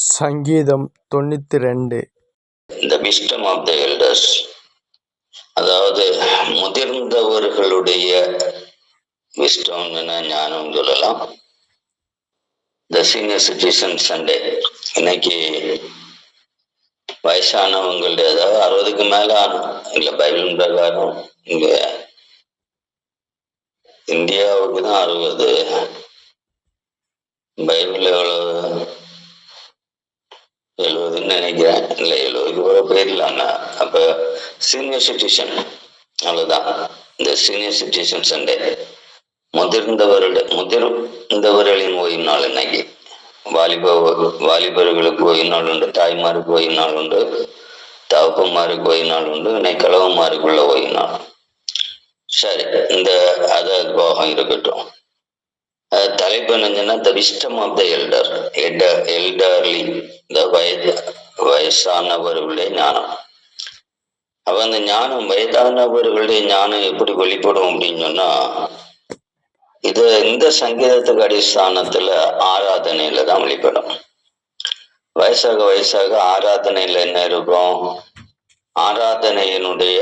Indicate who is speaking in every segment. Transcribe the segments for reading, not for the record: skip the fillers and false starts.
Speaker 1: சங்கீதம் 92.
Speaker 2: The wisdom of the elders, அதாவது முதிர்ந்தவர்களுடைய wisdom ஞானம் சொல்லலாம். த சீனியர் சிட்டிசன் சண்டே, இன்னைக்கு வயசானவங்களுடைய, அதாவது 60க்கு மேல இல்ல, பைபிள் பிரகாரம் இங்க இந்தியாவுக்கு தான் 60, பைபிள் எவ்வளவு 70ன்னு நினைக்கிறேன், இல்லை 70க்கு கூட போயிடலாங்க. அப்ப சீனியர் சிட்டிசன், அவ்வளவுதான் இந்த சீனியர் சிட்டிசன் சண்டே. முதிர்ந்தவர்களின் ஓய்வு நாள் இன்னைக்கு. வாலிபர்களுக்கு ஓய்வு நாள் உண்டு, தாய்மாருக்கு ஓய்வு நாள் உண்டு, தகப்பன்மாருக்கு ஓய்வு நாள் உண்டு, இன்னைக்கு கிழவன்மாருக்குள்ள ஓய்வு நாள். சரி, இந்த அத போகம் இருக்கட்டும். தலைப்பு என்னன்னா the wisdom of the elder, elderly, இந்த வயசானவர்களுடைய ஞானம். அப்ப அந்த ஞானம், வயதானவர்களுடைய ஞானம் எப்படி வெளிப்படும் அப்படின்னு சொன்னா, இது இந்த சங்கீதத்துக்கு அடிஸ்தானத்துல ஆராதனையில தான் வெளிப்படும். வயசாக வயசாக ஆராதனையில என்ன இருக்கும்? ஆராதனையினுடைய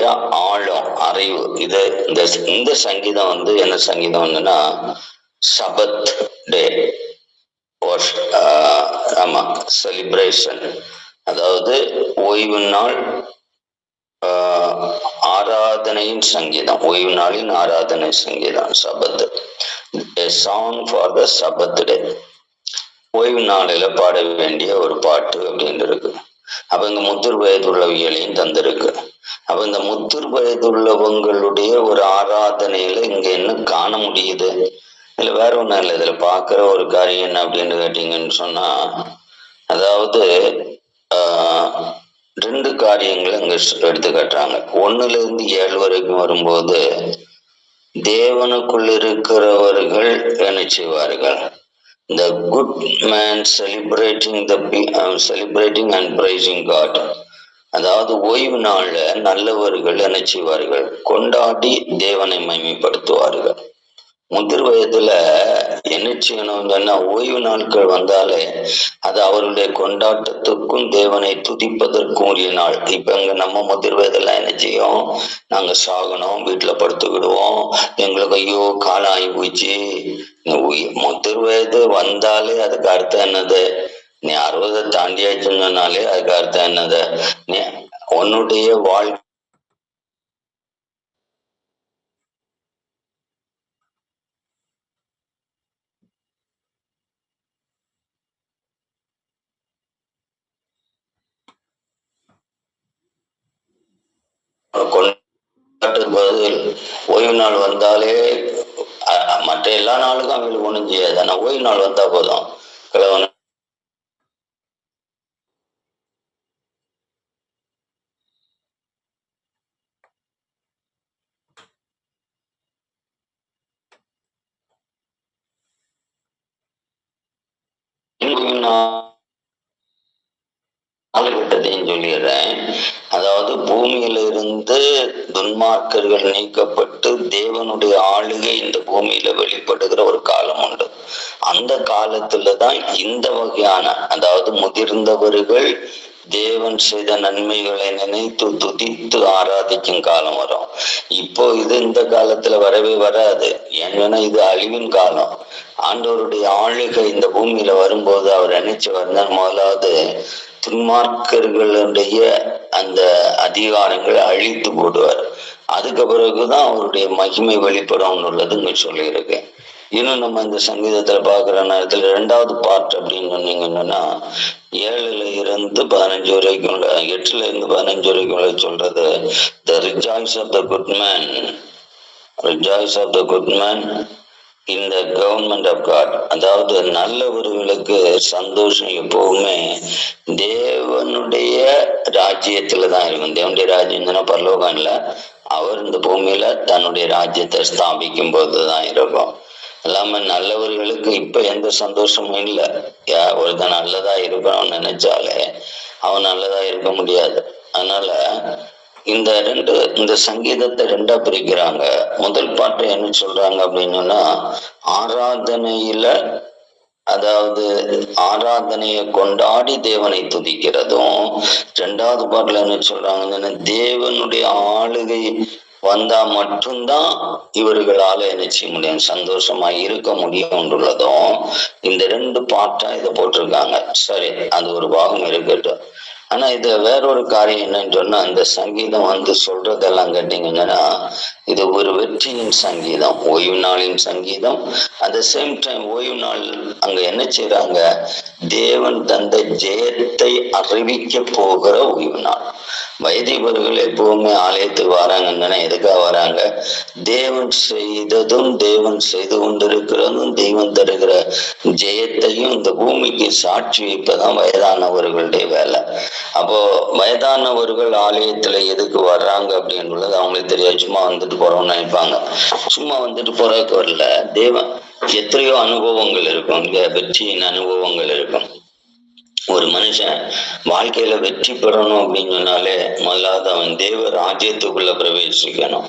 Speaker 2: ஆழம், அறிவு. இது இந்த சங்கீதம் என்ன சங்கீதம்னா சபத் டே, ஆமா, செலிப்ரேஷன், அதாவது ஓய்வு நாள் ஆராதனையின் சங்கீதம், ஓய்வு நாளின் ஆராதனை சங்கீதம், சபத், a song for the Sabbath day. ஓய்வு நாளில பாட வேண்டிய ஒரு பாட்டு அப்படின்னு இருக்கு. அப்ப இந்த முதிர் வயதுள்ளவைகளையும் தந்திருக்கு. அப்ப இந்த முதிர் வயதுள்ளவங்களுடைய ஒரு ஆராதனையில இங்க என்ன காண முடியுது? இல்ல வேற ஒண்ணும் இல்லை. இதுல பாக்குற ஒரு காரியம் என்ன அப்படின்னு கேட்டீங்கன்னு சொன்னா, அதாவது 2 காரியங்களை இங்க எடுத்து காட்டுறாங்க. 1ல இருந்து 7 வரைக்கும் வரும்போது, தேவனுக்குள் இருக்கிறவர்கள் என்ன செய்வார்கள்? The good man celebrating and praising God. அதாவது ஓய்வு நாள்ல நல்லவர்கள் என்ன செய்வார்கள்? கொண்டாடி தேவனை மகிமைப்படுத்துவார்கள். முதிர் வயதுல என்ன செய்யணும் சொன்னா, ஓய்வு நாட்கள் வந்தாலே அது அவருடைய கொண்டாட்டத்துக்கும் தேவனை துதிப்பதற்கும் உரிய நாள். இப்ப இங்க நம்ம முதிர் வயதுல என்ன செய்யும்? நாங்க சாகணும், வீட்டுல படுத்துக்கிடுவோம், எங்களுக்கு ஐயோ காலம் ஆகி போச்சு. முதிர் வயது வந்தாலே அதுக்கு அர்த்தம் என்னது? நீ 60 தாண்டியாச்சுன்னு சொன்னாலே அதுக்கு அர்த்தம் என்னது? நீ உன்னுடைய வாழ்க்கை பதில். ஓய்வு நாள் வந்தாலே மற்ற எல்லா நாளுக்கும் அவங்களுக்கு ஒண்ணும் செய்யாது. ஆனா ஓய்வு நாள் வந்தா போதும், கிழவன் காலகட்டத்தையும் சொல்லிடுறேன். அதாவது பூமியில இருந்து துன்மார்க்கர்கள் நீக்கப்பட்டு தேவனுடைய ஆளுகை இந்த பூமியில வெளிப்படுகிற ஒரு காலம் உண்டு. அந்த காலத்துலதான் இந்த வகையான, அதாவது முதிர்ந்தவர்கள் தேவன் செய்த நன்மைகளை நினைத்து துதித்து ஆராதிக்கும் காலம் வரும். இப்போ இது இந்த காலத்துல வரவே வராது. ஏன்னா இது அழிவின் காலம். ஆண்டவருடைய ஆளுகை இந்த பூமியில வரும்போது அவர் நினைச்சு வந்தால், முதலாவது துன்மார்க்கர்களுடைய அந்த அதிகாரங்களை அழித்து போடுவார். அதுக்கு பிறகுதான் அவருடைய மகிமை வெளிப்படும் உள்ளது இங்க சொல்லியிருக்கேன். இன்னும் நம்ம இந்த சங்கீதத்துல பாக்குற நேரத்துல 2வது பார்ட் அப்படின்னு சொன்னீங்கன்னா, 7ல இருந்து 15 வரைக்கும், 8ல இருந்து 15 வரைக்கும் சொல்றது, the rejoice of the good man, rejoice of the good man in the government of God. அதாவது நல்லவர்களுக்கு சந்தோஷம் எப்பவுமே தேவனுடைய ராஜ்யத்துல தான் இருக்கும். தேவனுடைய ராஜ்யம் பரலோகம் இல்ல, அவர் இந்த பூமியில தன்னுடைய ராஜ்யத்தை ஸ்தாபிக்கும் போதுதான் இருக்கும். எல்லாமே நல்லவர்களுக்கு இப்ப எந்த சந்தோஷமும் இல்லை. ஒருத்தன் நல்லதா இருக்கணும்னு நினைச்சாலே அவன் நல்லதா இருக்க முடியாது. அதனால இந்த சங்கீதத்தை 2ஆ பிரிக்கிறாங்க. முதல் பாட்டு என்ன சொல்றாங்க அப்படின்னு சொன்னா, ஆராதனையில அதாவது ஆராதனையை கொண்டாடி தேவனை துதிக்கிறதும், ரெண்டாவது பாட்டுல என்ன சொல்றாங்கன்னா, தேவனுடைய ஆளுகை வந்தா மட்டும்தான் இவர்களால என்ன செய்ய முடியும், சந்தோஷமா இருக்க முடியும்ன்றதும் இந்த ரெண்டு பாட்டா இதை போட்டிருக்காங்க. சரி, அது ஒரு பாகம் இருக்கட்டும். ஆனா இது வேறொரு காரியம் என்னன்னு சொன்னா, அந்த சங்கீதம் சொல்றதெல்லாம் கேட்டீங்கன்னா, இது ஒரு வெற்றியின் சங்கீதம், ஓய்வு நாளின் சங்கீதம். அட் த சேம் டைம் ஓய்வு நாள் அங்க என்ன செய்யறாங்க, தேவன் தந்த ஜெயத்தை அறிவிக்க போகிற ஓய்வு நாள். வைதிகர்கள் எப்பவுமே ஆலயத்துக்கு வராங்கன்னா எதுக்காக வராங்க, தேவன் செய்ததும் தேவன் செய்து கொண்டிருக்கிறதும் தெய்வம் தருகிற ஜெயத்தையும் இந்த பூமிக்கு சாட்சி வைப்பதான் வயதானவர்களுடைய வேலை. அப்போ வயதானவர்கள் ஆலயத்துல எதுக்கு வர்றாங்க அப்படின்றது அவங்களுக்கு தெரியாது. சும்மா வந்துட்டு போறோம்னு நினைப்பாங்க. சும்மா வந்துட்டு போறதுக்கு வரல, தேவன் எத்தனையோ அனுபவங்கள் இருக்கும், இங்க வெற்றியின் அனுபவங்கள் இருக்கும். ஒரு மனுஷன் வாழ்க்கையில வெற்றி பெறணும் அப்படின்னு சொன்னாலே முதலாவது அவன் தேவ ராஜ்யத்துக்குள்ள பிரவேசிக்கணும்.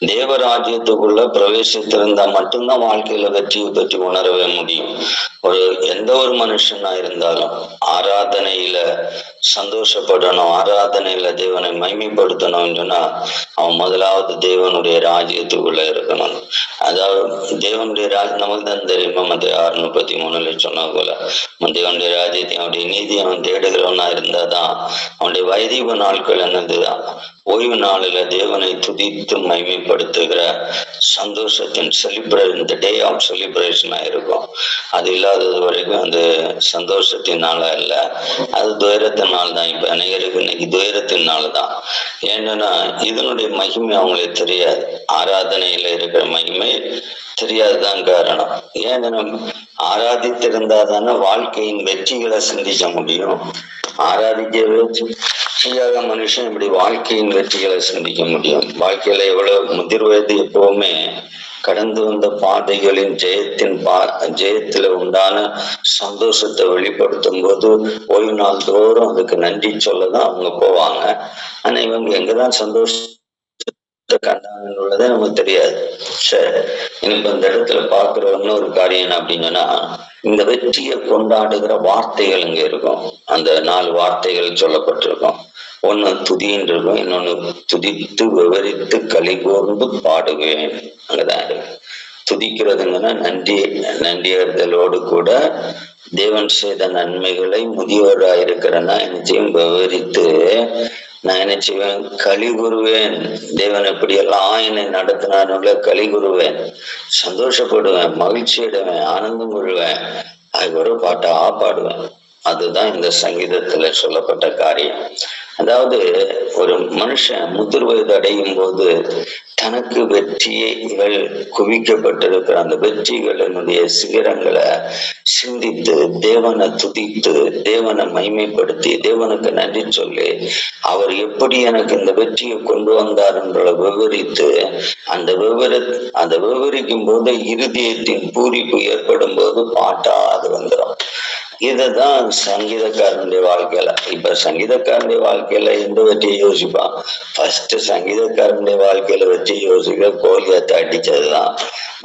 Speaker 2: தேவ ராஜ்யத்துக்குள்ள பிரவேசித்திருந்தா மட்டும்தான் வாழ்க்கையில வெற்றியை பற்றி உணரவே முடியும். எந்த ஒரு மனுஷனா இருந்தாலும் ஆராதனையில சந்தோஷப்படணும், ஆராதனையில தேவனை மகிமைப்படுத்தணும் சொன்னா அவன் முதலாவது தேவனுடைய ராஜ்யத்துக்குள்ள இருக்கணும். அதாவது தேவனுடைய நமக்கு தான் தெரியுமா, மத்திய 6:33 சொன்னா போல, தேவனுடைய ராஜ்யத்தையும் அவனுடைய நீதி அவன் தேடுகிறவனா இருந்தாதான் அவனுடைய வைதிக நாட்கள் என்னதுதான் ஓய்வு நாளில தேவனை துதித்து மகிமைப்படுத்துகிற சந்தோஷத்தின் செலிப்ரேஷன், டே ஆஃப் செலிப்ரேஷனா இருக்கும். அது இல்லாதது வரைக்கும் அந்த சந்தோஷத்தின் நாளா இல்ல, அது துயரத்தின் நாள் தான். இப்ப அநேகருக்கு இன்னைக்கு துயரத்தின் நாள் தான். ஏன்னா இதனுடைய மகிமை அவங்களுக்கு தெரியாது, ஆராதனையில இருக்கிற மகிமை தெரியாதுதான் காரணம். ஏன்னா ஆராதித்திருந்தா தானே வாழ்க்கையின் வெற்றிகளை சிந்திக்க முடியும். ஆராதிக்கவே செய்யாத மனுஷன் இப்படி வாழ்க்கையின் வெற்றிகளை சிந்திக்க முடியும். வாழ்க்கையில எவ்வளவு முதிர் வயது எப்பவுமே கடந்து வந்த பாதைகளின் ஜெயத்துல உண்டான சந்தோஷத்தை வெளிப்படுத்தும் போது ஓய்வு நாள் தோறும் அதுக்கு நன்றி சொல்லதான் அவங்க போவாங்க. ஆனா இவங்க எங்கதான் சந்தோஷம் கண்டாங்கன்றதே நமக்கு தெரியாது. சரி, இப்ப இந்த இடத்துல பாக்குற இன்னொரு காரியம் என்ன அப்படின்னா, இந்த வெற்றியை கொண்டாடுகிற வார்த்தைகள் இங்க இருக்கும். அந்த 4 வார்த்தைகள் சொல்லப்பட்டிருக்கும். ஒண்ணு துதின்னு இருக்கும், இன்னொன்னு துதித்து விவரித்து களிகூர்ந்து பாடுவேன். அங்கதான் இருக்கு. துதிக்கிறதுங்கன்னா நன்றியறிதலோடு கூட தேவன் செய்த நன்மைகளை முதியோராயிருக்கிறேன்னா நிச்சயம் விவரித்து நான் என்ன செய்வேன், களி கூறுவேன். தேவன் எப்படியெல்லாம் என்னை நடத்தினாருல களி கூறுவேன், சந்தோஷப்படுவேன், மகிழ்ச்சி அடைவேன், ஆனந்தம் கொள்வேன், அது ஒரு பாட்டா பாடுவேன். அதுதான் இந்த சங்கீதத்துல சொல்லப்பட்ட காரியம். அதாவது ஒரு மனுஷன் முதிர் வயது அடையும் போது தனக்கு வெற்றிகள் குவிக்கப்பட்டிருக்கிற அந்த வெற்றிகளினுடைய சிகரங்களை சிந்தித்து தேவனை துதித்து தேவனை மகிமைப்படுத்தி தேவனுக்கு நன்றி சொல்லி அவர் எப்படி எனக்கு இந்த வெற்றியை கொண்டு வந்தார் என்ற விவரித்து அந்த விவரிக்கும் போது இருதயத்தின் பூரிப்பு ஏற்படும் போது பாட்டா அது வந்துடும். இதுதான் சங்கீதக்காரனுடைய வாழ்க்கையில. இப்ப சங்கீதக்காரனுடைய வாழ்க்கையில எந்த வெற்றியை யோசிப்பான், ஃபர்ஸ்ட் சங்கீதக்காரனுடைய வாழ்க்கையில வெற்றி யோசிக்க கோலியாத்து அடிச்சதுதான்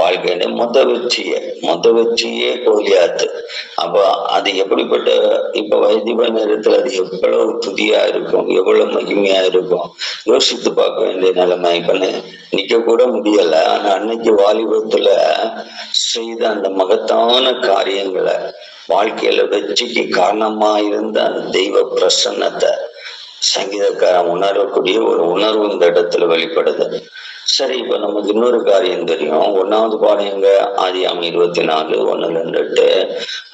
Speaker 2: வாழ்க்கையில மொத்த வெற்றியே கோலியாத்து. அப்ப அது எப்படிப்பட்ட, இப்ப வைதிக நேரத்துல அது எவ்வளவு துதியா இருக்கும், எவ்வளவு மகிமையா இருக்கும் யோசித்து பார்க்க வேண்டிய நிலைமை. இப்ப நிக்க கூட முடியல. ஆனா அன்னைக்கு வாலிபத்துல செய்த அந்த மகத்தான காரியங்களை, வாழ்க்கையில வெற்றிக்கு காரணமா இருந்த அந்த தெய்வ பிரசன்னத்தை சங்கீதக்காரன் உணரக்கூடிய ஒரு உணர்வு இந்த இடத்துல வெளிப்படுது. சரி, இப்ப நமக்கு இன்னொரு காரியம் தெரியும். 1வது பாடம் எங்க, ஆதியாகமம் 24 1-8.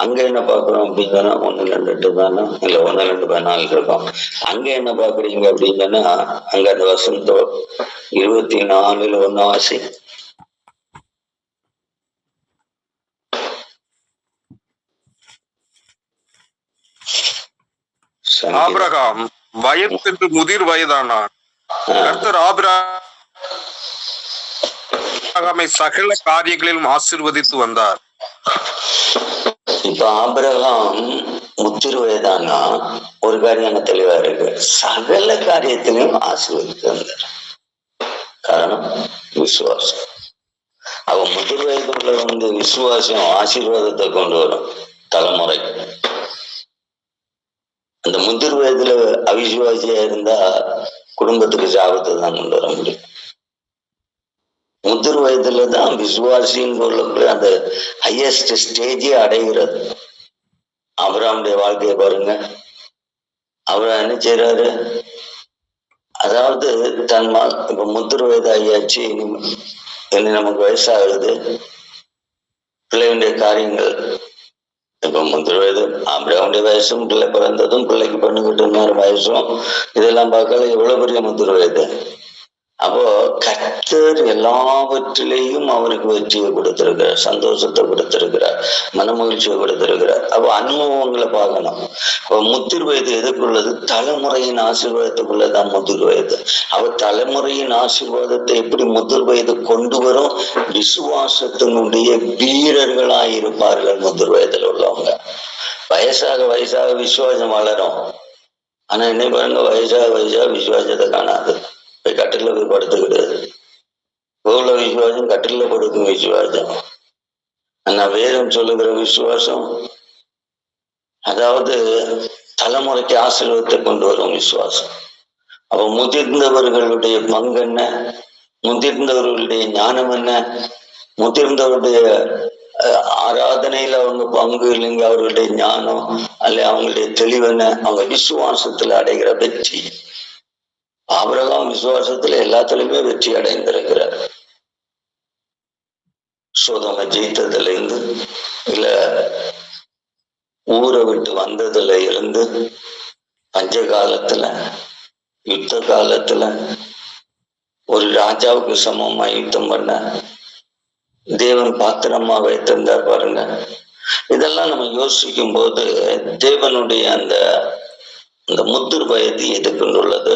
Speaker 2: அங்க என்ன பாக்குறோம் அப்படின்னா 1-8 தானே, இல்ல 1-2-14 இருக்கும். அங்க என்ன பாக்குறீங்க அப்படின்னா, அங்க அந்த வசனத்தோ 24 1
Speaker 3: ஆபிரகாம் வயது முதிர் வயதானார். கர்த்தர் ஆபிரகாமை சகல காரியங்களிலும் ஆசீர்வதித்து வந்தார்.
Speaker 2: இப்ப ஆபிரகாம் முதிர் வயதானா ஒரு காரியம் தெளிவா இருக்கு, சகல காரியத்திலையும் ஆசீர்வதித்து வந்தார். காரணம் விசுவாசம். அவன் முதிர் வயதுல விசுவாசம் ஆசீர்வாதத்தை கொண்டு வரும். தலைமுறை. அந்த முதிர் வயதுல அவிசுவாசியா இருந்தா குடும்பத்துக்கு சாபத்தை தான் கொண்டு வர முடியும். முதிர் வயதுல தான் விசுவாசின்னு சொல்லக்கூடிய அந்த ஹையஸ்ட் ஸ்டேஜே அடைகிறது. ஆபிரகாமுடைய வாழ்க்கையை பாருங்க. அவர் என்ன செய்யறாரு? அதாவது இப்ப முதிர் வயது ஆகியாச்சு, இனி நமக்கு வயசாகுது, பிள்ளைகளுடைய காரியங்கள். இப்ப முதிர் வயது ஆபிரகாமுடைய வயசும், பிள்ளை பிறந்ததும், பிள்ளைக்கு பண்ணுகிட்டு இன்னொரு வயசும், இதெல்லாம் பார்க்கல எவ்வளவு பெரிய முதிர் வயது. அப்போ கர்த்தர் எல்லாவற்றிலேயும் அவருக்கு வெற்றியை கொடுத்திருக்கிறார், சந்தோஷத்தை கொடுத்திருக்கிறார், மனமகிழ்ச்சியை கொடுத்திருக்கிறார். அப்போ அனுபவங்களை பார்க்கணும். இப்போ முதிர் வயது எதுக்குள்ளது? தலைமுறையின் ஆசீர்வாதத்துக்குள்ளதான் முதிர் வயது. அவ தலைமுறையின் ஆசீர்வாதத்தை எப்படி முதிர் வயது கொண்டு வரும்? விசுவாசத்தினுடைய வீரர்களாயிருப்பார்கள் முதிர் வயதுல உள்ளவங்க. வயசாக வயசாக விசுவாசம் வளரும். ஆனா என்ன பாருங்க, வயசாக வயசாக விசுவாசத்தை காணாது. போய் கட்டில போய் படுத்துக்கிட்டு போல விசுவாசம், கட்டில படுக்கும் விசுவாசம். ஆனா வேதம் சொல்லுகிற விசுவாசம் அதாவது தலைமுறைக்கு ஆசீர்வாதத்தை கொண்டு வரும் விசுவாசம். அப்ப முதிர்ந்தவர்களுடைய பங்கு என்ன? முதிர்ந்தவர்களுடைய ஞானம் என்ன? முதிர்ந்தவருடைய ஆராதனையில அவங்க பங்கு இல்லைங்க, அவர்களுடைய ஞானம் அல்ல அவங்களுடைய தெளிவு என்ன? அவங்க விசுவாசத்துல அடைகிற வெற்றி. ஆபிரகாம் விசுவாசத்துல எல்லாத்துலயுமே வெற்றி அடைந்திருக்கிறார். சோதோமை ஜெயித்ததுல இருந்து, இல்ல ஊரை விட்டு வந்ததுல இருந்து, பஞ்ச காலத்துல, யுத்த காலத்துல ஒரு ராஜாவுக்கு சமமா யுத்தம் பண்ண தேவன் பாத்திரமா வைத்திருந்தார் பாருங்க. இதெல்லாம் நம்ம யோசிக்கும் போது தேவனுடைய அந்த முதிர் வயது எதுக்குன்னு உள்ளது,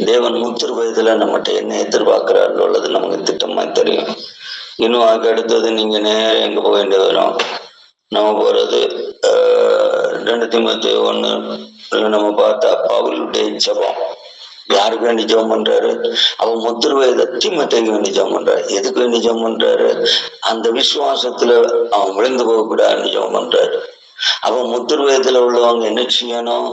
Speaker 2: தேவன் முதிர் வயதுல நம்மகிட்ட என்ன எதிர்பார்க்கிறார் உள்ளது நமக்கு திட்டமா தெரியும். இன்னும் அதுக்கு அடுத்தது நீங்க நேரம் எங்க போக வேண்டிய வரும். நம்ம போறது 2 தீமோத்தேயு 1 நம்ம பார்த்தா பவுலுடைய ஜெபம். யாருக்கு வேண்டி ஜெபம் பண்றாரு? அவன் முதிர் வயதை தீமோத்தேயுக்கு வேண்டி ஜெபம் பண்றாரு. எதுக்கு வேண்டி ஜெபம் பண்றாரு? அந்த விசுவாசத்துல அவன் விழுந்து போக கூடாதுன்னு ஜெபம் பண்றாரு. அவன் முதிர் வயதுல உள்ளவங்க என்ன செய்யணும்?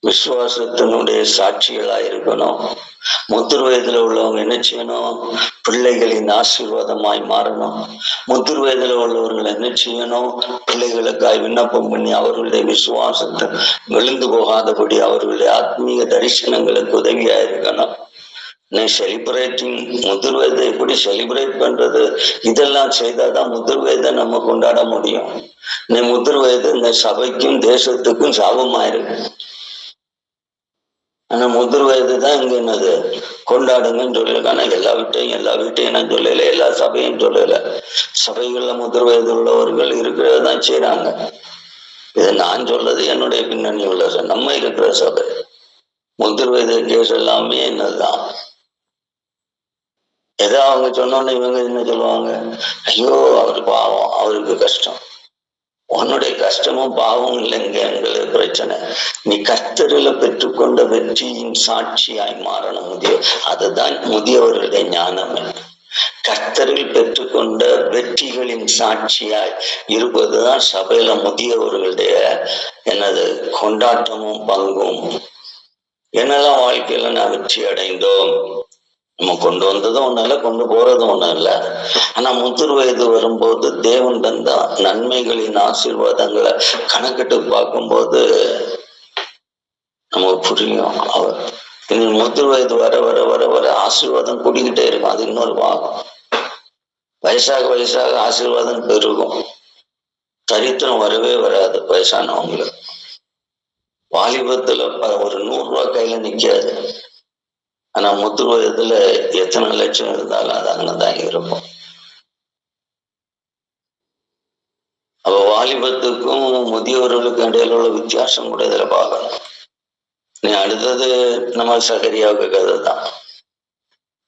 Speaker 2: விசுவாசத்தினுடைய சாட்சிகளா இருக்கணும். முதிர் வயதுல உள்ளவங்க என்ன செய்யணும்? பிள்ளைகளின் ஆசீர்வாதமாய் மாறணும். முதிர் வயதுல உள்ளவர்கள் என்ன செய்யணும்? பிள்ளைகளுக்காய் விண்ணப்பம் பண்ணி அவர்களுடைய விசுவாசத்தை விழுந்து போகாதபடி அவர்களுடைய ஆத்மீக தரிசனங்களுக்கு உதவியா இருக்கணும். நீ செலிப்ரேட்டிங் முதிர் வயதை எப்படி செலிப்ரேட் பண்றது? இதெல்லாம் செய்தாதான் முதிர் வயதை நம்ம கொண்டாட முடியும். நீ முதிர் வயது இந்த சபைக்கும் தேசத்துக்கும் சாபமாயிருக்கு. ஆனா முதிர் வயது தான் இங்க என்னது கொண்டாடுங்கன்னு சொல்லல. ஆனா எல்லா வீட்டையும் நான் சொல்லல, எல்லா சபையும் சொல்லல. சபைகள்ல முதிர் வயது உள்ளவர்கள் இருக்கிறதான் செய்யறாங்க. இதை நான் சொல்றது என்னுடைய பின்னணி உள்ள நம்ம இருக்கிற சபை. முதிர் வயது கேஸ் எல்லாமே என்னதுதான். ஏதோ அவங்க சொன்னோன்னு இவங்க என்ன சொல்லுவாங்க? ஐயோ அவரு பாவம், அவருக்கு கஷ்டம். உன்னுடைய கஷ்டமும் பாவம் இல்லைங்க எங்களுக்கு பிரச்சனை. நீ கர்த்தரில் பெற்றுக்கொண்ட வெற்றியின் சாட்சியாய் மாறணும் முதியவர். அதுதான் முதியவர்களுடைய ஞானம். கர்த்தரில் பெற்றுக்கொண்ட வெற்றிகளின் சாட்சியாய் இருப்பதுதான் சபையில முதியவர்களுடைய என்னது கொண்டாட்டமும் பங்கும். என்னெல்லாம் வாழ்க்கையில நான் வெற்றி அடைந்தோம். நம்ம கொண்டு வந்ததும் ஒன்றும் இல்லை, கொண்டு போறதும் ஒன்றும் இல்லை. ஆனா முதிர் வயது வரும்போது தேவன் தந்த நன்மைகளின் ஆசீர்வாதங்களை கணக்கிட்டு பார்க்கும்போது நமக்கு புரியும். அவர் முதிர் வயது வர வர வர வர ஆசீர்வாதம் கூடிக்கிட்டே இருக்கும். அது இன்னொரு பாகம். வயசாக வயசாக ஆசீர்வாதம் பெருகும். தரித்திரம் வரவே வராது வயசானவங்களுக்கு. வாலிபத்துல ஒரு 100 ரூபாய் கையில நிக்காது. ஆனா முதிர் வயதுல எத்தனை லட்சம் இருந்தாலும் அது அங்கதான் இருக்கும். அப்ப வாலிபத்துக்கும் முதியவர்களுக்கும் இடையில உள்ள வித்தியாசம் கூட இதுல பார்க்கணும். நீ அடுத்தது நம்ம சகரியாவுக்கு கதை தான்.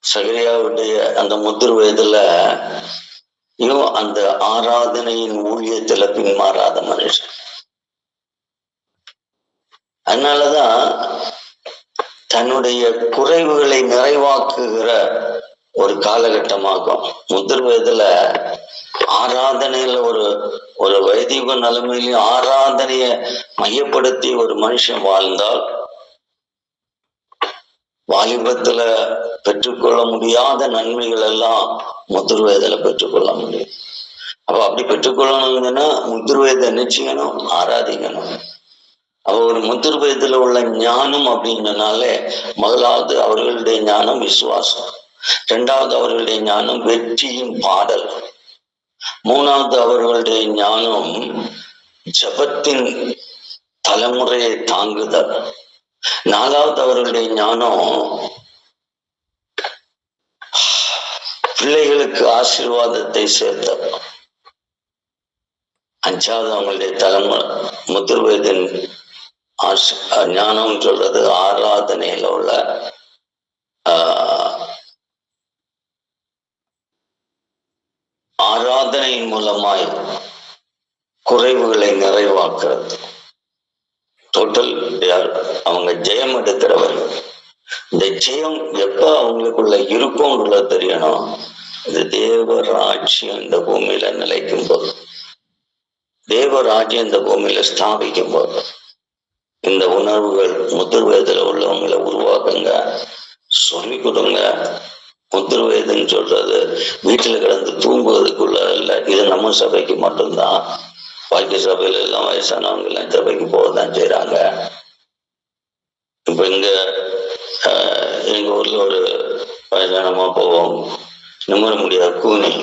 Speaker 2: சகரியாவுடைய அந்த முதிர் வயதுல அந்த ஆராதனையின் ஊழியத்துல பின்மாறாத மனுஷன். அதனாலதான் தன்னுடைய குறைவுகளை நிறைவாக்குகிற ஒரு காலகட்டமாகும். முதிர் வயதுல ஆராதனையில ஒரு ஒரு வைதிக நிலைமையிலும் ஆராதனைய மையப்படுத்தி ஒரு மனுஷன் வாழ்ந்தால் வாலிபத்துல பெற்றுக்கொள்ள முடியாத நன்மைகள் எல்லாம் முதிர் வயதுல பெற்றுக்கொள்ள முடியும். அப்ப அப்படி பெற்றுக்கொள்ளணும்னா முதிர் வயதை என்ன செய்யணும்? ஆராதிக்கணும். அப்ப ஒரு முதிர் வயதுல உள்ள ஞானம் அப்படின்றனால முதலாவது அவர்களுடைய ஞானம் விசுவாசம், இரண்டாவது அவர்களுடைய ஞானம் வெற்றியின் பாடல், மூணாவது அவர்களுடைய ஞானம் ஜபத்தின் தலைமுறையை தாங்குதல், நாலாவது அவர்களுடைய ஞானம் பிள்ளைகளுக்கு ஆசீர்வாதத்தை சேர்த்தல், அஞ்சாவது அவங்களுடைய தலைமுறை முதிர் வயதின் ஞானம் சொல்றது ஆராதனையில உள்ள ஆராதனையின் மூலமாய் குறைவுகளை நிறைவாக்குறது. டோட்டல் அவங்க ஜெயம் எடுக்கிறவர்கள். இந்த ஜெயம் எப்ப அவங்களுக்குள்ள இருக்கும்ன்றத தெரியணும். இது தேவராஜ்யம் இந்த பூமியில நிலைக்கும் போது, தேவராஜ்யம் இந்த பூமியில ஸ்தாபிக்கும் போது இந்த உணர்வுகள் முதிர் வயதுல உள்ளவங்களை உருவாக்குங்க, சொல்லி கொடுங்க. முதிர் வயதுன்னு சொல்றது வீட்டுல கிடந்து தூங்குவதுக்குள்ள இல்லை. இது நம்ம சபைக்கு மட்டும்தான். பாக்கி சபையில எல்லாம் வயசானவங்க எல்லாம் சபைக்கு போகத்தான் செய்யறாங்க. இப்ப எங்க ஊர்ல ஒரு வயசானமா போவோம், நிம்மற முடியாது, கூனி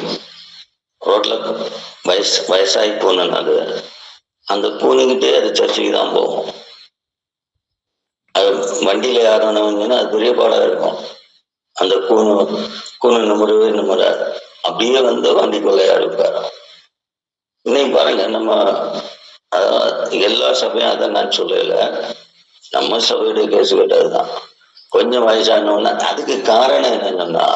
Speaker 2: ரோட்ல வயசாகி போனது அந்த கூனிக்கிட்டே அது சர்ச்சைக்கு தான் போகும். அது வண்டியில யாருன்னா அது பெரிய பாடம் இருக்கும். அந்த கூணு நிம்மறாரு, அப்படியே வந்து வண்டிக்குள்ள இருப்பாரு. இன்னைக்கு பாருங்க, நம்ம எல்லா சபையும் அதை நான் சொல்லல, நம்ம சபையுடைய கேஸ் கேட்டதுதான். கொஞ்சம் வயசானோன்னா அதுக்கு காரணம் என்னன்னா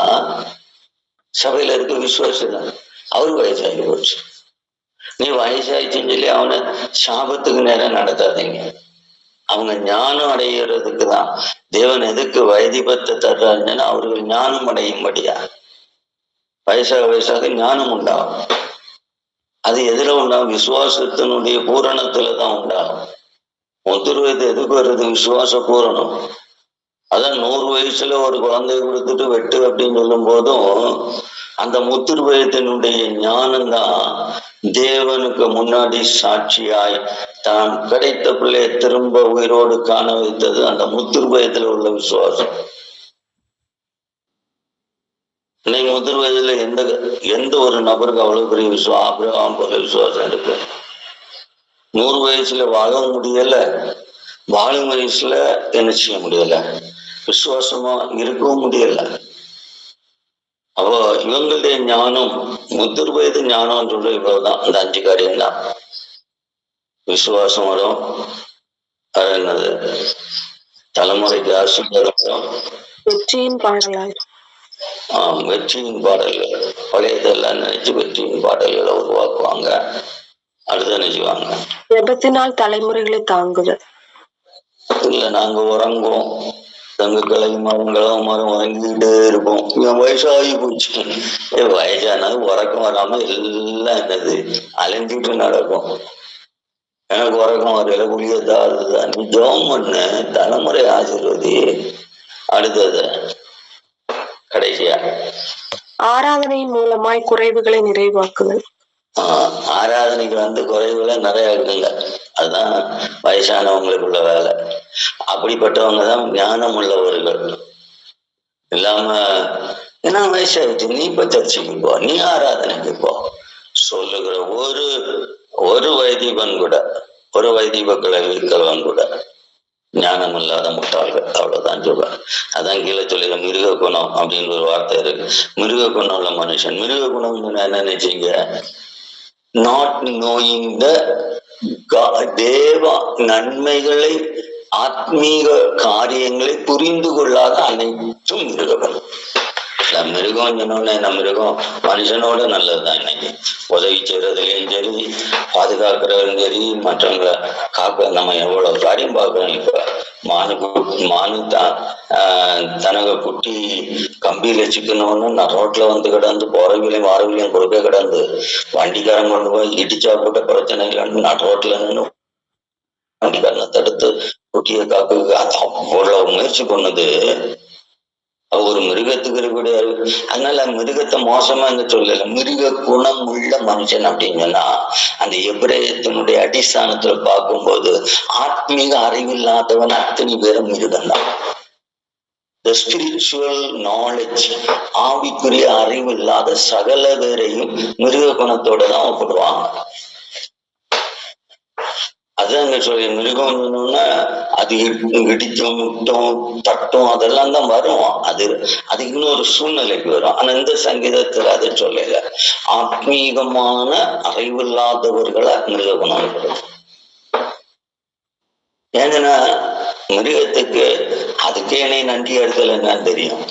Speaker 2: சபையில இருக்க விசுவாசம் தான். அவரு வயசாகி போச்சு. நீ வயசாயிடுச்சுன்னு சொல்லி அவனை சாபத்துக்கு நேரம் நடத்தாதீங்க. அவங்க ஞானம் அடைகிறதுக்கு தான் தேவன் எதுக்கு வைதிபத்தை தர்றாருன்னா அவர்கள் ஞானம் அடையும்படியா. வயசாக ஞானம் உண்டாகும். அது எதுல உண்டாகும்? விசுவாசத்தினுடைய பூரணத்துலதான் உண்டாகும். முதிர் வயது எதுக்கு வருது? விசுவாச பூரணம். அதான் 100 வயசுல ஒரு குழந்தைய கொடுத்துட்டு வெட்டு அப்படின்னு சொல்லும் போதும் அந்த முதிர் வயதினுடைய ஞானம்தான் தேவனுக்கு முன்னாடி சாட்சியாய் தான் கிடைத்த பிள்ளையை திரும்ப உயிரோடு காண வைத்தது அந்த முதிர் வயதுல உள்ள விசுவாசம். இன்னைக்கு முதிர் வயதுல எந்த ஒரு நபருக்கு அவ்வளவு பெரிய ஆபிரகாம் போல விசுவாசம் இருக்கு? 100 வயசுல வாழவும் முடியல, வாழும் வயசுல என்ன செய்ய முடியல, விசுவாசமா இருக்கவும் முடியல. அப்போ இவங்களுடைய ஞானம் முதிர் வயது ஞானம் சொல்ற இவ்வளவுதான். அந்த 5 காரியம் தான். விசுவாசம் வரும், அது என்னது, தலைமுறைக்கு ஆசீர்வாதம்,
Speaker 4: வெற்றியின் பாடலாய்
Speaker 2: வெற்றியின் பாடல்கள். பழையதெல்லாம் நினைச்சு வெற்றியின் பாடல்களை உருவாக்குவாங்க. அடுத்து நினைச்சுவாங்க
Speaker 4: ஜெபத்தினால் தலைமுறைகளை தாங்குதல்.
Speaker 2: இல்ல நாங்க உறங்குவோம், தங்க கிளை மரம் உறங்கிட்டே இருப்போம். இவன் வயசாகி போச்சு. வயசானது உறக்கம் வராம எல்லாம் என்னது அலைஞ்சிட்டு நடக்கும். எனக்கு உறக்கம் வரையில குளியதான் நீ ஜோம் பண்ண தலைமுறை ஆசீர்வதி. அடுத்தது கடைசியா
Speaker 4: ஆராதனையின் மூலமாய் குறைவுகளை நிறைவாக்குதல்.
Speaker 2: ஆராதனைக்கு குறைவுகளை நிறைய இருக்குங்க. அதுதான் வயசானவங்களுக்குள்ள வேலை. அப்படிப்பட்டவங்க தான் ஞானம் உள்ளவர்கள். இல்லாம ஏன்னா வயசாயிடுச்சு, நீ இப்ப சர்ச்சைக்கு போ, நீ ஆராதனைக்கு போ சொல்லுகிற ஒரு வைதிபன் கூட, ஒரு வைதிப கிழவன் கூட ஞானம் இல்லாத முட்டாள்கள். அவ்வளவுதான் சொல்றேன். அதான் கீழே சொல்லிடுற மிருக குணம் அப்படின்னு ஒரு வார்த்தை இருக்கு. மிருக குணம் உள்ள மனுஷன். மிருக குணம் என்ன நினைச்சீங்க? நாட் நோயிங் த தேவ நன்மைகளை, ஆத்மீக காரியங்களை புரிந்து கொள்ளாத அனைத்தும் மிருகம். மிருகம் சொன்னோன்னே நம்ம மிருகம் மனுஷனோட நல்லதுதான். இன்னைக்கு உதவி செய்யறதுலையும் சரி, பாதுகாக்கிறதுலையும் சரி, மற்றவங்களை காக்க நம்ம எவ்வளவு காரியம் பார்க்கிறோம். இப்ப மானு தனக்கு குட்டி கம்பியில சிக்கணும்னு ரோட்ல வந்து கிடந்து போறவங்களையும் வாரவங்களையும் கொடுக்க கிடந்து வண்டிக்காரன் கொண்டு போய் இடிச்சா போட்ட பிரச்சனை இல்லைன்னு ரோட்ல நின்று வண்டிக்காரனை தடுத்து குட்டியை காக்க அவ்வளவு முயற்சி பண்ணுது. ஒரு மிருகத்துக்கு இருக்கக்கூடிய அறிவு. அதனால மிருகத்தை மோசமா இங்க சொல்லல, மிருக குணம் உள்ள மனுஷன் அப்படின்னு சொன்னா அந்த எபிரேயத்தினுடைய அடிஸ்தானத்துல பார்க்கும்போது ஆத்மீக அறிவில்லாதவன் அத்தனை பேரும் மிருகம் தான். The spiritual knowledge, ஆவிக்குரிய அறிவு இல்லாத சகல பேரையும் மிருக குணத்தோட தான் ஒப்பிடுவாங்க. அதுதான் இங்க சொல்லி மிருகம்னா அது இடிக்கும் முட்டும் தட்டும் அதெல்லாம் தான் வரும். அது இன்னொரு சூழ்நிலைக்கு வரும். ஆனா இந்த சங்கீதத்துல அதை சொல்லல, ஆத்மீகமான அறிவில்லாதவர்களை மிருக குணம் வரும். ஏன்னா மிருகத்துக்கு அதுக்கே நன்றி எடுக்கல என்னன்னு தெரியும்.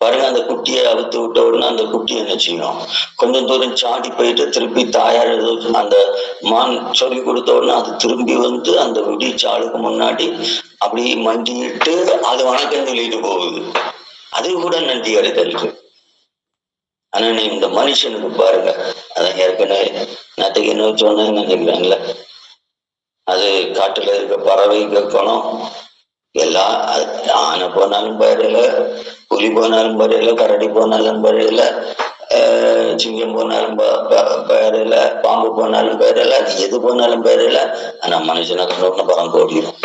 Speaker 2: பாருங்க, அந்த குட்டியை அவுத்து விட்ட உடனே அந்த குட்டி என்ன செய்யும், கொஞ்சம் தூரம் சாடி போயிட்டு திருப்பி தாயார் அந்த மான் சொல்லி கொடுத்த உடனே அது திரும்பி வந்து அந்த விடிச்சாளுக்கு முன்னாடி அப்படி மண்டிட்டு அது வணக்கம் சொல்லிட்டு போகுது. அது கூட நன்றி அடைதலுக்கு. ஆனா நீ இந்த மனுஷனுக்கு பாருங்க, அதான் ஏற்கனவே நேற்றுக்கு என்ன சொன்னேன்னு நினைக்கிறேன்ல, அது காட்டுல இருக்க பறவை கேட்கணும், எல்லா ஆனை போனாலும் பயிரில, புலி போனாலும் பயிரில, கரடி போனாலும் பயிரில, சிங்கம் போனாலும் பயிரில, பாம்பு போனாலும் பயிரில, அது எது போனாலும் பயிரில. ஆனா மனுஷனை கண்டோன்னு பறம் ஓடிடும்.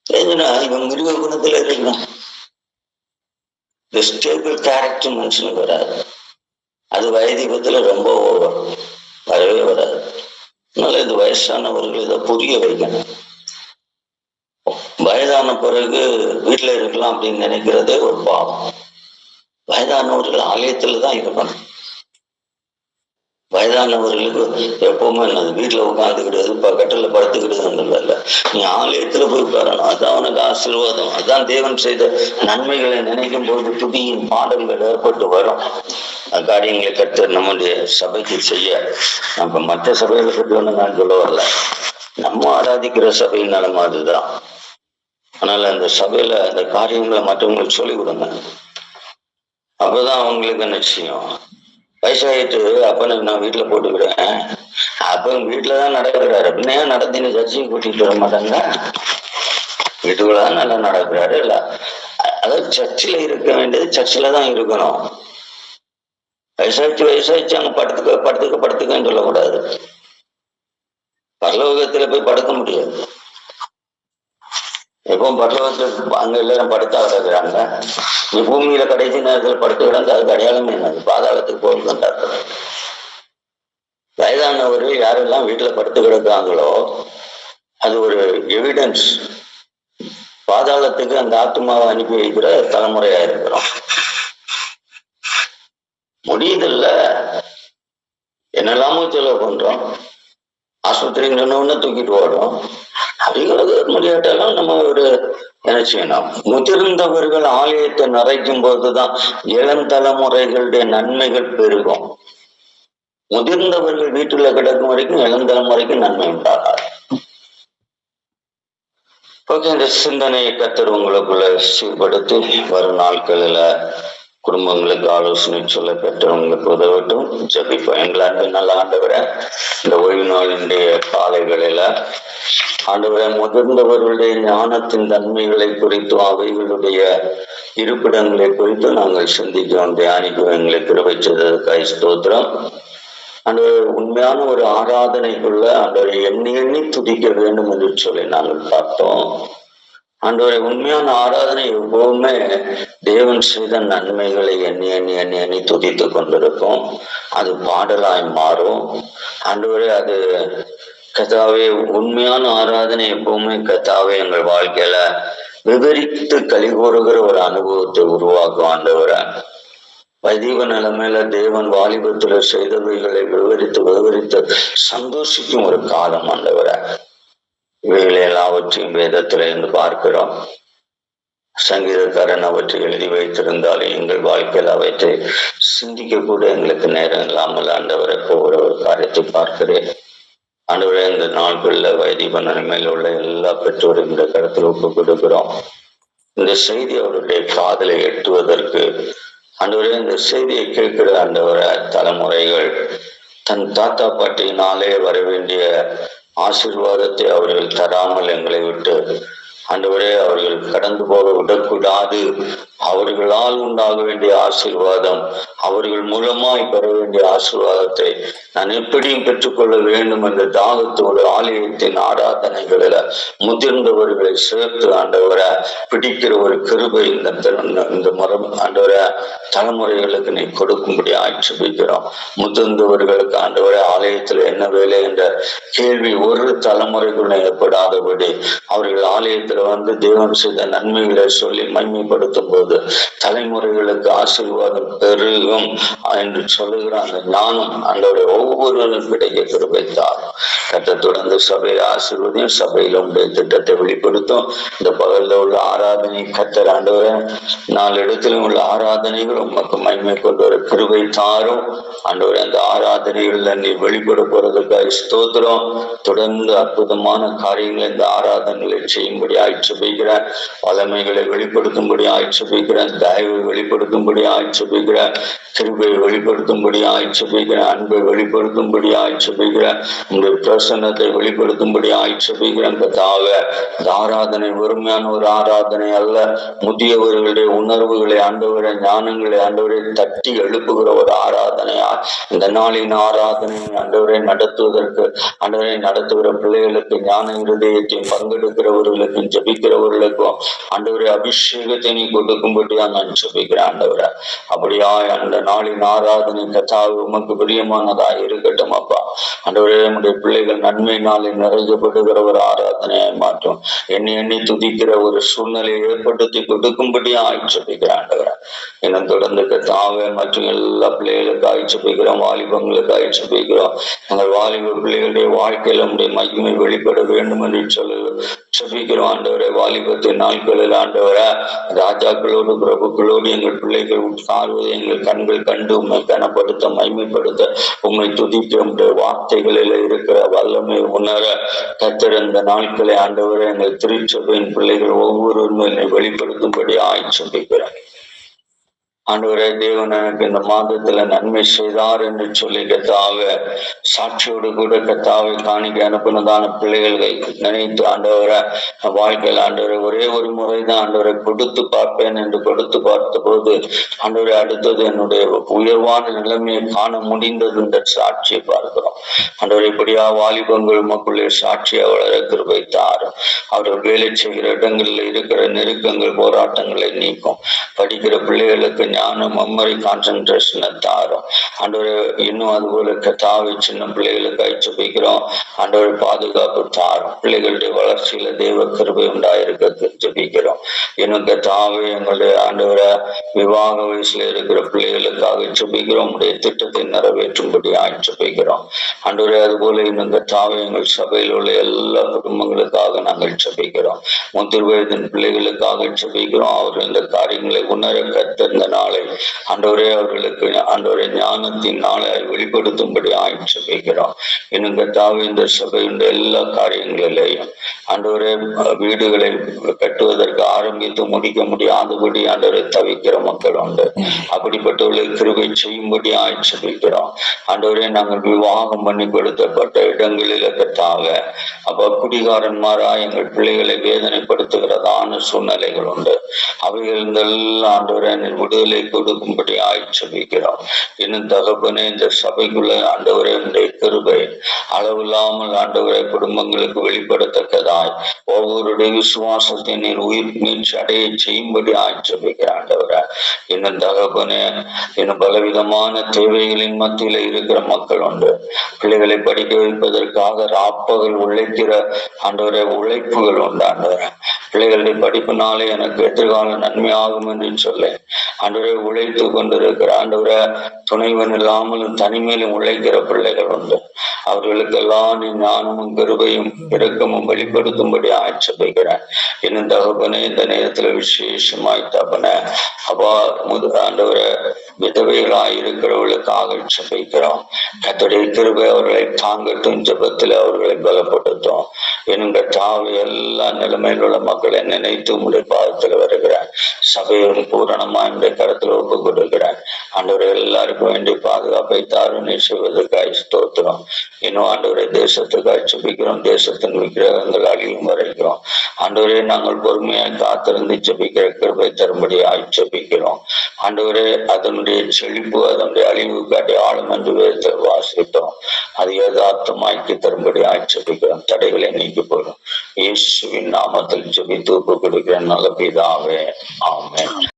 Speaker 2: எதுனா இவன் மிருக குணத்துல இருக்கணும். ஸ்டேபிள் கேரக்டர் மனுஷனுக்கு வராது. அது வயதிபத்துல ரொம்ப ஓவர் வரவே வராது. அதனால இது வயசானவர்கள் இதை புரிய வைக்கணும். வயதான பிறகு வீட்டுல இருக்கலாம் அப்படின்னு நினைக்கிறதே ஒரு பாவம். வயதானவர்கள் ஆலயத்துலதான் இருக்கணும். வயதானவர்களுக்கு எப்பவுமே என்னது வீட்டுல உட்காந்துக்கிடுது, கட்டில படுத்துக்கிடுதுன்னு இல்ல, நீ ஆலயத்துல போய் பாருணும். அதுதான் அவனுக்கு ஆசீர்வாதம். அதுதான் தேவன் செய்த நன்மைகளை நினைக்கும் போது துதியின் பாடல்கள் ஏற்பட்டு வரும். காரியங்களை கற்று நம்முடைய சபைக்கு செய்ய நம்ம மற்ற சபைகளை பற்றி ஒண்ணு நான் சொல்ல வரல, நம்ம ஆராதிக்கிற சபையின் நிலைமை அதுதான். அதனால அந்த சபையில அந்த காரியங்களை மற்றவங்களுக்கு சொல்லி கொடுங்க. அப்பதான் அவங்களுக்கு என்ன செய்யும், வயசாயிட்டு அப்பனுக்கு நான் வீட்டுல போட்டுக்கிறேன், அப்ப வீட்டுலதான் நடக்கிறாரு அப்படின்னா நடத்தின சர்ச்சையும் கூட்டிட்டு வர மாட்டாங்க. வீட்டுக்குள்ளதான் நல்லா நடக்கிறாரு. இல்ல அதாவது சர்ச்சில் இருக்க வேண்டியது சர்ச்சில் தான் இருக்கணும். வயசாச்சு அங்க படுத்துக்கன்னு சொல்லக்கூடாது. பரலோகத்துல போய் படுக்க முடியாது. எப்போ பரலோகத்துல அங்க எல்லாரும் படுத்தா கிடக்குறாங்க, நீ பூமியில கடைசி நேரத்துல படுத்து கிடந்து அதுக்கு அடையாளமே என்னது, பாதாளத்துக்கு போகுதுன்றாங்க. வயதானவர்கள் யாரெல்லாம் வீட்டுல படுத்து கிடக்குறாங்களோ அது ஒரு எவிடன்ஸ், பாதாளத்துக்கு அந்த ஆத்மாவை அனுப்பி வைக்கிற தலைமுறையா இருக்கிறோம். முடியுதில்ல, என்னெல்லாமோ செலவு பண்றோம், ஆஸ்பத்திரி நின்னோன்னு தூக்கிட்டு ஓடும். அப்படிங்கிறது முடியாட்டாலும் நம்ம ஒரு என்ன செய்யணும், முதிர்ந்தவர்கள் ஆலயத்தை நிறைக்கும் போதுதான் இளம் தலைமுறைகளுடைய நன்மைகள் பெருகும். முதிர்ந்தவர்கள் வீட்டுல கிடக்கும் வரைக்கும் இளம் தலைமுறைக்கு நன்மை உண்டாகாது. ஓகே, இந்த சிந்தனையை கத்தர் உங்களுக்குள்ள சீர்படுத்தி வரும் நாட்களில குடும்பங்களுக்கு ஆலோசனை சொல்ல பெற்றவங்களுக்கு உதவட்டும். ஜபிப்போம். எங்கள் அன்பின் நல்ல ஆண்டவரை, இந்த ஓய்வு நாளினுடைய காலைகளில ஆண்டவரை முதிர்ந்தவர்களுடைய ஞானத்தின் தன்மைகளை குறித்தும் அவைகளுடைய இருப்பிடங்களை குறித்து நாங்கள் சிந்திக்கிறோம், தியானிக்கிறோம். எங்களை கிருபை செய்ததற்காக ஸ்தோத்திரம். ஆண்டவர் உண்மையான ஒரு ஆராதனைக்குள்ள ஆண்டவரை எண்ணி எண்ணி துதிக்க வேண்டும் என்று சொல்லி நாங்கள் பார்த்தோம். ஆண்டவரை உண்மையான ஆராதனை எப்பவுமே தேவன் செய்த நன்மைகளை எண்ணி எண்ணி எண்ணி எண்ணி துதித்து கொண்டிருக்கும். அது பாடலாய் மாறும். ஆண்டவரே, அது கதாவே உண்மையான ஆராதனை எப்பவுமே கதாவே எங்கள் வாழ்க்கையில விவரித்து கலிகூறுகிற ஒரு அனுபவத்தை உருவாக்கும். ஆண்டவரை வைதீக நிலைமையில தேவன் வாலிபத்துல செய்தவைகளை விவரித்து சந்தோஷிக்கும் ஒரு காலம். ஆண்டவரை இவைகளை எல்லாவற்றையும் வேதத்துல இருந்து பார்க்கிறோம். சங்கீதக்காரன் அவற்றை எழுதி வைத்திருந்தாலும் எங்கள் வாழ்க்கையில் அவற்றை சிந்திக்க கூட எங்களுக்கு நேரம் இல்லாமல் ஆண்டவரை போகிற ஒரு காரியத்தை பார்க்கிறேன். ஆண்டவரே இந்த நாட்கள்ல வயதிபன் மேல் உள்ள எல்லா பெற்றோரும் இந்த கருத்தில் ஒப்பு கொடுக்கிறோம். இந்த செய்தி அவருடைய காதலை எட்டுவதற்கு ஆண்டவரே இந்த செய்தியை கேட்கிற ஆண்டவர தலைமுறைகள் தன் தாத்தா பாட்டியினாலே வர வேண்டிய ஆசீர்வாதத்தை அவர்கள் தராமல் எங்களை விட்டு ஆண்டவரே அவர்கள் கடந்து போக விடக்கூடாது. அவர்களால் உண்டாக வேண்டிய ஆசீர்வாதம், அவர்கள் மூலமாய் பெற வேண்டிய ஆசீர்வாதத்தை நான் எப்படியும் பெற்றுக்கொள்ள வேண்டும் என்ற தாகத்தோடு ஆலயத்தின் ஆராதனைகளில முதிர்ந்தவர்களை சேர்த்து ஆண்டவரை பிடிக்கிற ஒரு கிருபை இந்த மரம் ஆண்டவரை தலைமுறைகளுக்கு நீ கொடுக்கும்படி ஆட்சேபிக்கிறோம். முதிர்ந்தவர்களுக்கு ஆண்டவரை ஆலயத்துல என்ன வேலை என்ற கேள்வி ஒரு தலைமுறைக்குள்ள ஏற்படாதபடி அவர்கள் ஆலயத்துல வந்து தேவன் செய்த நன்மைகளை சொல்லி மகிமைப்படுத்தும் போது தலைமுறைகளுக்கு ஆசீர்வாதம் பெருகும் என்று சொல்லுகிற அந்த ஞானம் ஆண்டவரை ஒவ்வொருவரும் கிடைக்க கிருபைத்தார். கர்த்தர் தொடர்ந்து சபையை ஆசீர்வதியும், சபையில உடைய திட்டத்தை வெளிப்படுத்தும். இந்த பகல்ல உள்ள ஆராதனை கர்த்தர் ஆண்டவரை 4 இடத்திலும் உள்ள ஆராதனைகள் உமக்கு மகிமை கொண்டு வர கிருபை தாரும். ஆண்டவரை அந்த ஆராதனைகள்ல நீ வெளிப்பட போறதுக்காக ஸ்தோத்திரம். தொடர்ந்து அற்புதமான காரியங்களை இந்த ஆராதனைகளை செய்யும்படி ஆட்சேபிக்கிறேன். வல்லமைகளை வெளிப்படுத்தும்படி ஆட்சேபிக்கிறேன். தயவை வெளிப்படுத்தும்படி ஆட்சேபிக்கிறேன். கிருபையை வெளிப்படுத்தும்படி ஆட்சேபிக்கிறேன். அன்பை வெளிப்படுத்தும்படி ஆட்சேபிக்கிறேன். உங்களுடைய பிரசன்னத்தை வெளிப்படுத்தும்படி ஆட்சேபிக்கிறேன். கர்த்தாவே, இந்த ஆராதனை வெறுமையான ஒரு ஆராதனை அல்ல, முதியவர்களுடைய உணர்வுகளை ஆண்டவரை ஞானங்களை ஆண்டவரை தட்டி எழுப்புகிற ஒரு ஆராதனையா இந்த நாளின் ஆராதனை ஆண்டவரை நடத்துவதற்கு ஆண்டவரை நடத்துகிற பிள்ளைகளுக்கு ஞான இருதயத்தையும் பங்கெடுக்கிறவர்களுக்கும் ஜபிக்கிறவர்களுக்கும் ஆண்டவரை அபிஷேகத்தை நீ கொடுக்கும்படியா நான் ஜபிக்கிறேன். ஆண்டவரை அப்படியா அந்த நாளின் ஆராதனை கர்த்தாவே உமக்கு பிரியமானதா இருக்கட்டும். அப்பா ஆண்டவரே, நம்முடைய பிள்ளைகள் நன்மையினாலே நிறையப்படுகிற ஒரு ஆராதனையை மாற்றும். எண்ணி எண்ணி துதிக்கிற ஒரு சூழ்நிலையை ஏற்படுத்தி கொடுக்கும்படியா ஆட்சேபிக்கிறேன். ஆண்டவரை இன்னும் தொடர்ந்து கர்த்தாவே மற்றும் எல்லா பிள்ளைகளுக்கு ஆட்சேபிக்கிறோம், வாலிபங்களுக்கு ஆட்சேபிக்கிறோம். எங்கள் வாலிப பிள்ளைகளுடைய வாழ்க்கையில நம்முடைய மகிமை வெளிப்பட வேண்டும் என்று ஜெபிக்கிறோம். ஆண்டவரை வாலிபத்தின் நாட்களில் ஆண்டவரை ராஜாக்களோடு பிரபுக்களோடு எங்கள் பிள்ளைகள் உட்கார்வதை எங்கள் கண்கள் கண்டு உண்மை கனப்படுத்த மகிமைப்படுத்த உண்மை துதிக்க உடைய வார்த்தைகளில் இருக்கிற வல்லமை உணர கர்த்தர் இந்த நாட்களை ஆண்டவரை எங்கள் திருச்சபையின் பிள்ளைகள் ஒவ்வொருவரும் என்னை வெளிப்படுத்தும்படி ஆட்சேபிக்கிறேன். ஆண்டவரே, தேவன் எனக்கு இந்த மாதத்துல நன்மை செய்தார் என்று சொல்லி கர்த்தாவே சாட்சியோடு கூட கர்த்தாவை காணிக்க அனுப்பினதான பிள்ளைகளை நினைத்து ஆண்டவரை வாழ்க்கையில் ஆண்டவரை ஒரே ஒரு முறைதான் ஆண்டவரை கொடுத்து பார்ப்பேன் என்று கொடுத்து பார்த்த போது ஆண்டவரை அடுத்தது என்னுடைய உயர்வான நிலைமையை காண முடிந்தது என்ற சாட்சியை பார்க்கிறோம். ஆண்டவரை இப்படியா வாலிபங்கள் மக்களுடைய சாட்சியை வளர கிருபைத்தார். அவர்கள் வேலை செய்கிற இடங்களில் இருக்கிற நெருக்கங்கள் போராட்டங்களை நீக்கும். படிக்கிற பிள்ளைகளுக்கு ஞானம் மெமரி கான்சென்ட்ரேஷனை தாரும். ஆண்டவரை இன்னும் அதுபோல கர்த்தாவை சின்ன பிள்ளைகளுக்கு ஜெபிக்கிறோம். ஆண்டவரை பாதுகாப்பு தாரும். பிள்ளைகளுடைய வளர்ச்சியில தேவ கிருபை உண்டாயிருக்க ஜெபிக்கிறோம். இன்னும் கர்த்தாவை எங்களுடைய ஆண்டவரை விவாக வயசுல இருக்கிற பிள்ளைகளுக்காக ஜெபிக்கிறோம். உடைய திட்டத்தை நிறைவேற்றும்படி ஜெபிக்கிறோம். ஆண்டவரை அதுபோல இன்னும் கர்த்தாவை எங்கள் சபையில் உள்ள எல்லா குடும்பங்களுக்காக நாங்கள் ஜெபிக்கிறோம். முதிர் வயதின் பிள்ளைகளுக்காக ஜெபிக்கிறோம். அவர்கள் இந்த காரியங்களை உணர கர்த்தர் இந்த நாளை ஆண்டவரே அவர்களுக்கு ஆண்டவரை ஞானத்தின் நாளை வெளிப்படுத்தும்படி ஆட்சேபிக்கிறோம். இன்னும் கர்த்தாவே இந்த சபையுடைய எல்லா காரியங்களிலேயும் ஆண்டவரே வீடுகளை கட்டுவதற்கு ஆரம்பித்து முடிக்க முடியாதபடி ஆண்டவரை தவிக்கிற மக்கள் உண்டு. அப்படிப்பட்டவர்களை கிருபை செய்யும்படி ஆட்சேபிக்கிறோம். ஆண்டவரே, நாங்கள் விவாகம் பண்ணி கொடுத்தப்பட்ட இடங்களில் கர்த்தாவே அப்ப குடிகாரன்மாரா எங்கள் பிள்ளைகளை வேதனைப்படுத்துகிறதான சூழ்நிலைகள் உண்டு. அவைகள் இதெல்லாம் ஆண்டவரை விடுதலை கொடுக்கும்படி ஆட்சேபிக்கிறோம். இன்னும் தகப்பனே, இந்த சபைக்குள்ள ஆண்டவரே உடைய கிருபை அளவில்லாமல் ஆண்டவரை குடும்பங்களுக்கு வெளிப்படத்தக்கதாய் ஒவ்வொருடைய விசுவாசத்தை நீர் உயிர் மீட்சி அடைய செய்யும்படி ஆட்சேபிக்கிற ஆண்டவரை. இன்னும் தகப்பனே, இன்னும் பலவிதமான தேவைகளின் மத்தியில இருக்கிற மக்கள் உண்டு. பிள்ளைகளை படிக்க வைப்பதற்காக ராப்பகல் உழைக்கிற ஆண்டவரை உழைப்புகள் உண்டு. ஆண்டவரை பிள்ளைகளுடைய படிப்பினாலே எனக்கு எதிர்கால நன்மையாகும் என்று சொல்ல ஆண்டவரை உழைத்து கொண்டிருக்கிற ஆண்டவரை துணைவன் இல்லாமலும் தனிமையிலும் உழைக்கிற பிள்ளைகள் உண்டு. அவர்களுக்கெல்லாம் நீ ஞானமும் கிருபையும் இரக்கமும் வெளிப்படுத்த கொடுக்கும்படி ஆட்சேபிக்கிறேன். இன்னும் தகப்பனே இந்த நேரத்துல விசேஷமாய் தகப்பனே அப்பா ஆண்டவரை விதவைகளாய் இருக்கிறவர்களுக்காக ஜெபிக்கிறோம். கர்த்தருடைய கிருபை அவர்களை தாங்கட்டும், ஜெபத்தில் அவர்களை பலப்படுத்தும். என்கிற தாவி எல்லா நிலைமையில் உள்ள மக்களை நினைத்து உங்களுடைய பாதத்தில் வருகிறேன். சபையோடு பூரணமாய் இந்த கருத்தில் ஒப்பு கொடுக்கிறேன். ஆண்டவரை எல்லாருக்கும் வேண்டிய பாதுகாப்பை தாருணை செய்வதற்காக ஸ்தோத்திரம். இன்னும் ஆண்டவரை தேசத்துக்காக ஜெபிக்கிறோம். தேசத்தின் விக்கிரகங்கள் அழியும் வரைக்கும் ஆண்டவரே நாங்கள் பொறுமையாக காத்திருந்து ஜெபிக்கிற கிருபை தரும்படியாய் ஜெபிக்கிறோம். ஆண்டவரே அதனுடைய செழிப்பு அதனுடைய அழிவுக்கு அடையாளம் என்று வேதத்தில் வாசித்தோம். அது யதார்த்தமாக்கி தரும்படியாய் ஜெபிக்கிறோம். தடைகளை நீக்கி போடும் இயேசுவின் நாமத்தில் ஜெபித்து ஒப்பு கொடுக்கிறேன் நல்ல பிதாவே, ஆமென்.